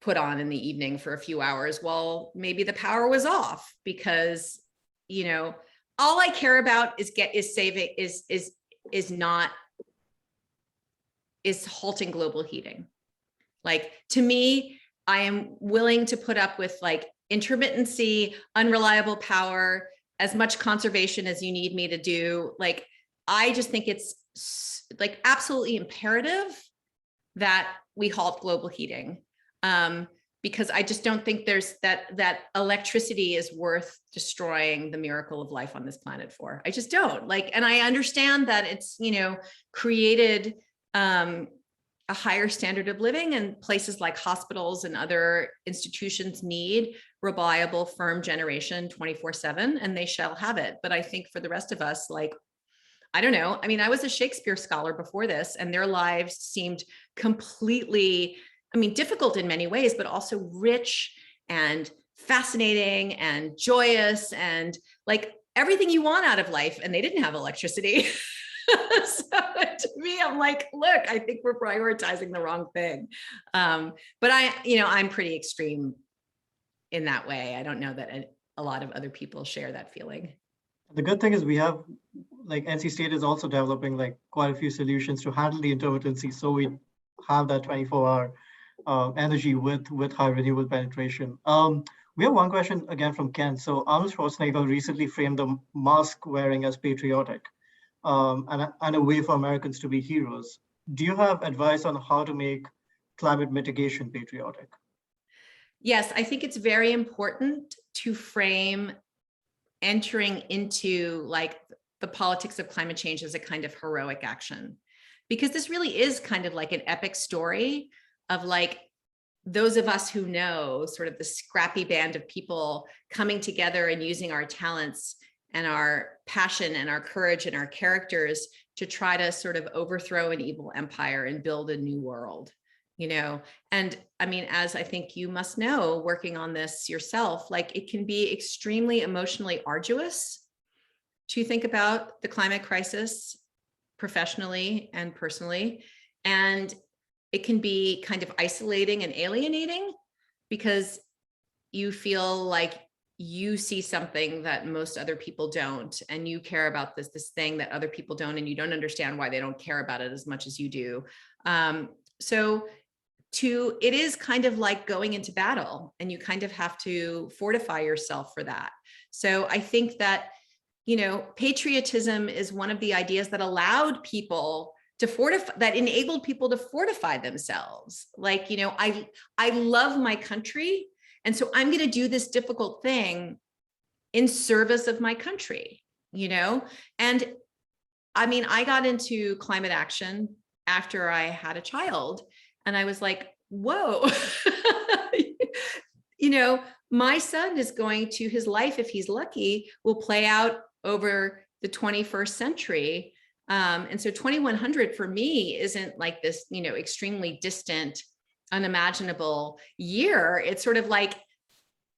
Speaker 2: put on in the evening for a few hours. Well, maybe the power was off because, all I care about is halting global heating. Like, to me, I am willing to put up with like intermittency, unreliable power, as much conservation as you need me to do. Like, I just think it's like absolutely imperative that we halt global heating. Because I just don't think there's that electricity is worth destroying the miracle of life on this planet for. I just don't like, and I understand that it's, created a higher standard of living, and places like hospitals and other institutions need reliable, firm generation 24/7, and they shall have it. But I think for the rest of us, like, I don't know. I mean, I was a Shakespeare scholar before this, and their lives seemed completely, difficult in many ways, but also rich and fascinating and joyous and like everything you want out of life. And they didn't have electricity. So to me, I'm like, look, I think we're prioritizing the wrong thing. But I'm pretty extreme in that way. I don't know that a lot of other people share that feeling.
Speaker 1: The good thing is we have, like, NC State is also developing like quite a few solutions to handle the intermittency. So we have that 24-hour energy with high renewable penetration. We have one question again from Ken. So Arnold Schwarzenegger recently framed the mask wearing as patriotic, and a way for Americans to be heroes. Do you have advice on how to make climate mitigation patriotic?
Speaker 2: Yes, I think it's very important to frame entering into like the politics of climate change as a kind of heroic action, because this really is kind of like an epic story of like those of us who know, sort of the scrappy band of people coming together and using our talents and our passion and our courage and our characters to try to sort of overthrow an evil empire and build a new world, And as I think you must know, working on this yourself, like it can be extremely emotionally arduous to think about the climate crisis professionally and personally. And it can be kind of isolating and alienating because you feel like you see something that most other people don't, and you care about this thing that other people don't, and you don't understand why they don't care about it as much as you do. It is kind of like going into battle, and you kind of have to fortify yourself for that. So I think that, patriotism is one of the ideas that allowed people to fortify, that enabled people to fortify themselves. Like, I love my country, and so I'm going to do this difficult thing in service of my country, And I got into climate action after I had a child, and I was like, whoa, my son is going to, his life, if he's lucky, will play out over the 21st century. And so 2100 for me isn't like this, extremely distant, unimaginable year. It's sort of like,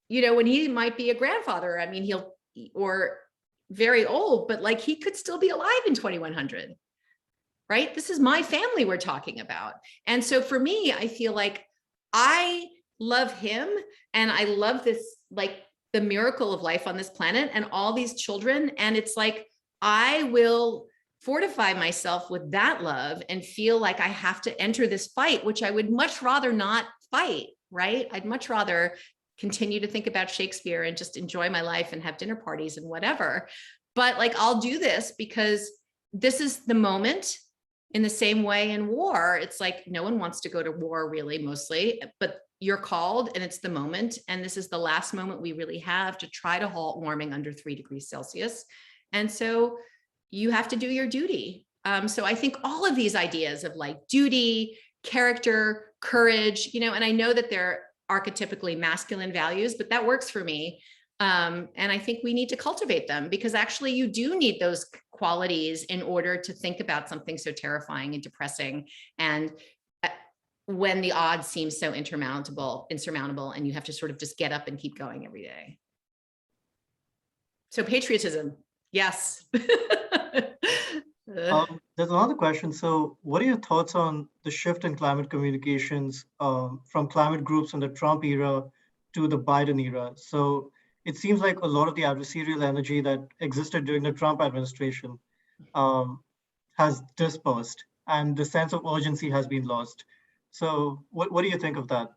Speaker 2: when he might be a grandfather, or very old, but like he could still be alive in 2100. right? This is my family we're talking about. And so for me, I feel like I love him and I love this, like the miracle of life on this planet and all these children. And it's like, I will fortify myself with that love and feel like I have to enter this fight, which I would much rather not fight, right? I'd much rather continue to think about Shakespeare and just enjoy my life and have dinner parties and whatever. But like, I'll do this because this is the moment. In the same way in war, it's like no one wants to go to war really, mostly, but you're called and it's the moment. And this is the last moment we really have to try to halt warming under 3 degrees Celsius. And so you have to do your duty. So I think all of these ideas of like duty, character, courage, you know, and I know that they're archetypically masculine values, but that works for me. And I think we need to cultivate them because actually you do need those qualities in order to think about something so terrifying and depressing. And when the odds seem so insurmountable, and you have to sort of just get up and keep going every day. So patriotism, yes.
Speaker 1: There's another question. So what are your thoughts on the shift in climate communications from climate groups in the Trump era to the Biden era? So it seems like a lot of the adversarial energy that existed during the Trump administration has dispersed and the sense of urgency has been lost. So what do you think of that?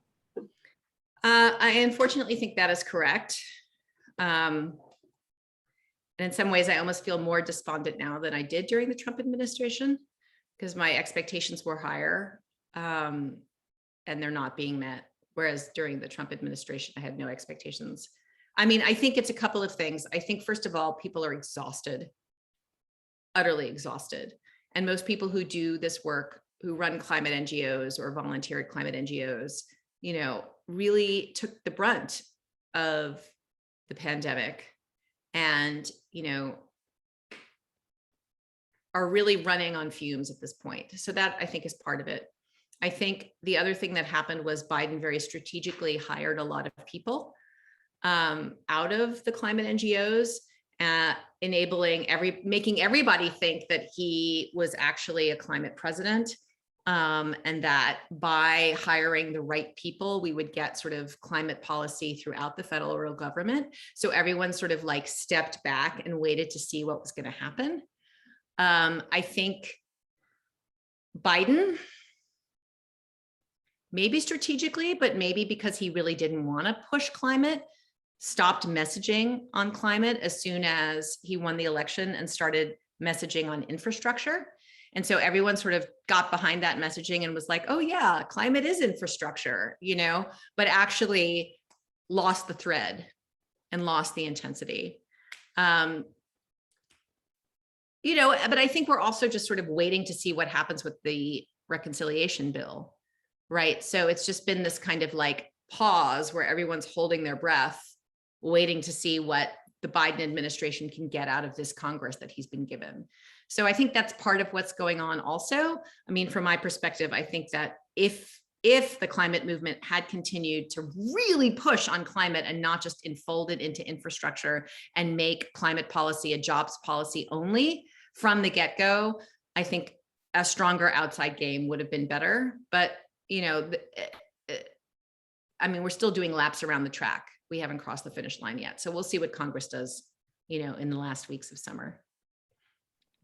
Speaker 2: I unfortunately think that is correct. And in some ways, I almost feel more despondent now than I did during the Trump administration because my expectations were higher and they're not being met. Whereas during the Trump administration, I had no expectations. I mean, I think it's a couple of things. I think, first of all, people are exhausted, utterly exhausted. And most people who do this work, who run climate NGOs or volunteer at climate NGOs, you know, really took the brunt of the pandemic and, you know, are really running on fumes at this point. So that I think is part of it. I think the other thing that happened was Biden very strategically hired a lot of people out of the climate NGOs, making everybody think that he was actually a climate president, and that by hiring the right people, we would get sort of climate policy throughout the federal government. So everyone sort of like stepped back and waited to see what was going to happen. I think Biden, maybe strategically, but maybe because he really didn't want to push climate, stopped messaging on climate as soon as he won the election and started messaging on infrastructure. And so everyone sort of got behind that messaging and was like, oh yeah, climate is infrastructure, you know, but actually lost the thread and lost the intensity. You know, but I think we're also just sort of waiting to see what happens with the reconciliation bill, right? So it's just been this kind of like pause where everyone's holding their breath, waiting to see what the Biden administration can get out of this Congress that he's been given. So I think that's part of what's going on also. I mean, from my perspective, I think that if the climate movement had continued to really push on climate and not just enfold it into infrastructure and make climate policy a jobs policy only from the get-go, I think a stronger outside game would have been better. But, you know, I mean, we're still doing laps around the track. We haven't crossed the finish line yet. So we'll see what Congress does, you know, in the last weeks of summer.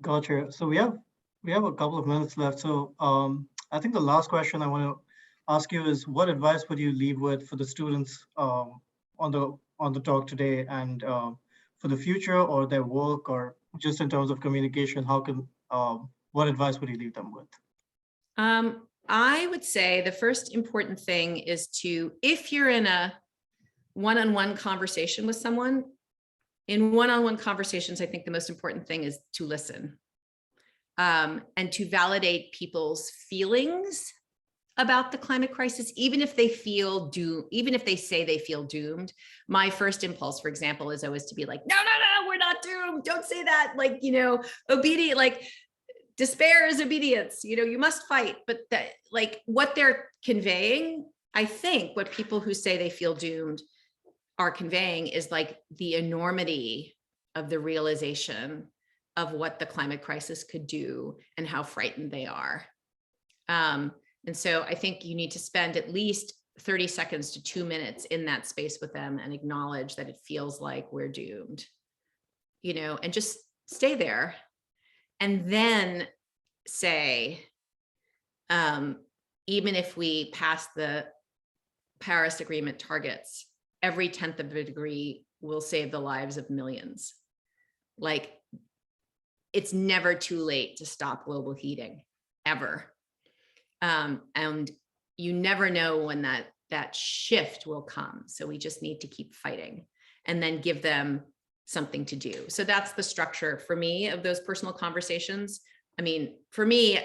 Speaker 1: Gotcha. So we have a couple of minutes left. So I think the last question I want to ask you is, what advice would you leave with for the students on the talk today and for the future or their work or just in terms of communication? What advice would you leave them with?
Speaker 2: I would say the first important thing is to, if you're in a one-on-one conversation with someone, in one-on-one conversations, I think the most important thing is to listen and to validate people's feelings about the climate crisis, even if they feel doomed, even if they say they feel doomed. My first impulse, for example, is always to be like, no, we're not doomed. Don't say that. Like, you know, obedient, like despair is obedience, you know, you must fight. But that, like, what they're conveying, I think what people who say they feel doomed are conveying is like the enormity of the realization of what the climate crisis could do and how frightened they are. And so I think you need to spend at least 30 seconds to 2 minutes in that space with them and acknowledge that it feels like we're doomed, you know, and just stay there. And then say, even if we pass the Paris Agreement targets, every 10th of a degree will save the lives of millions. Like, it's never too late to stop global heating, ever. And you never know when that shift will come. So we just need to keep fighting and then give them something to do. So that's the structure for me of those personal conversations. I mean, for me,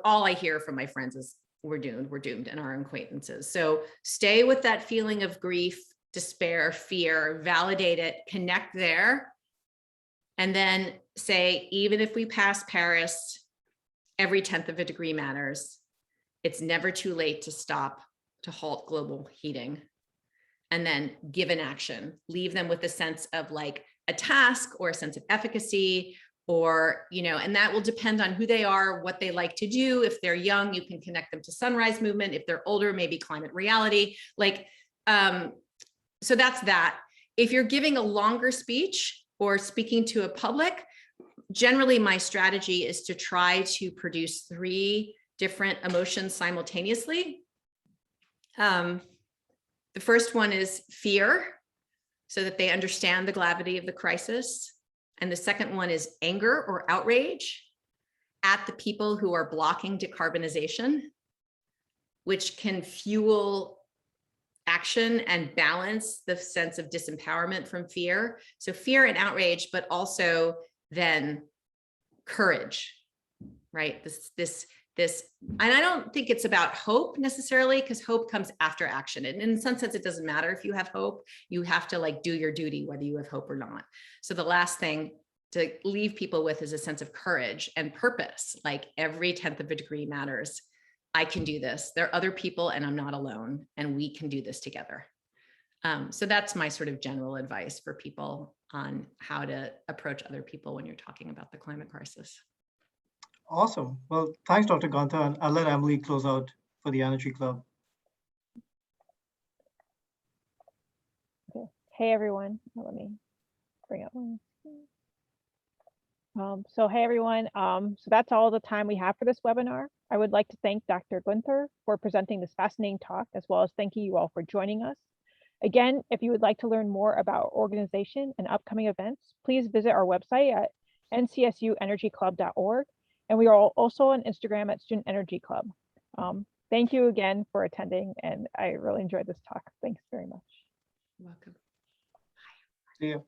Speaker 2: all I hear from my friends is we're doomed, and our acquaintances. So stay with that feeling of grief, despair, fear, validate it, connect there, and then say, even if we pass Paris, every 10th of a degree matters. It's never too late to halt global heating. And then give an action, leave them with a sense of like a task or a sense of efficacy, or, you know, and that will depend on who they are, what they like to do. If they're young, you can connect them to Sunrise Movement. If they're older, maybe climate reality. Like, so that's that. If you're giving a longer speech or speaking to a public, generally my strategy is to try to produce 3 different emotions simultaneously. The first one is fear, so that they understand the gravity of the crisis. And the second one is anger or outrage at the people who are blocking decarbonization, which can fuel action and balance the sense of disempowerment from fear. So fear and outrage, but also then courage, right? This, and I don't think it's about hope necessarily, because hope comes after action. And in some sense, it doesn't matter if you have hope. You have to like do your duty, whether you have hope or not. So the last thing to leave people with is a sense of courage and purpose. Like, every 10th of a degree matters. I can do this. There are other people and I'm not alone, and we can do this together. So that's my sort of general advice for people on how to approach other people when you're talking about the climate crisis.
Speaker 1: Awesome. Well, thanks, Dr. Guenther, and I'll let Emily close out for the Energy Club.
Speaker 3: Okay. Hey, everyone. Let me bring up one. So hey, everyone. So that's all the time we have for this webinar. I would like to thank Dr. Guenther for presenting this fascinating talk, as well as thanking you all for joining us. Again, if you would like to learn more about our organization and upcoming events, please visit our website at ncsuenergyclub.org. And we are also on Instagram at Student Energy Club. Thank you again for attending, and I really enjoyed this talk. Thanks very much.
Speaker 2: You're welcome.
Speaker 1: See you.